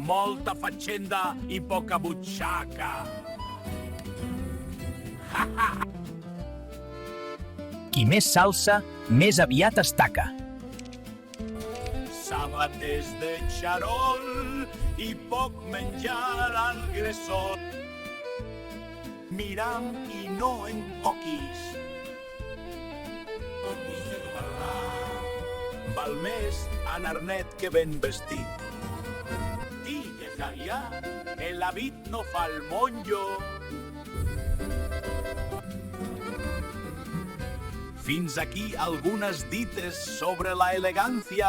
Molta faccenda i poca butxaca. Qui més s'alça, més aviat es taca. Sabates de xarol i poc menjar al gresol. Miram i no en toquis. Val més anar net que ben vestit. Digues allà, el habit no fa el monjo. Fins aquí algunes dites sobre la elegància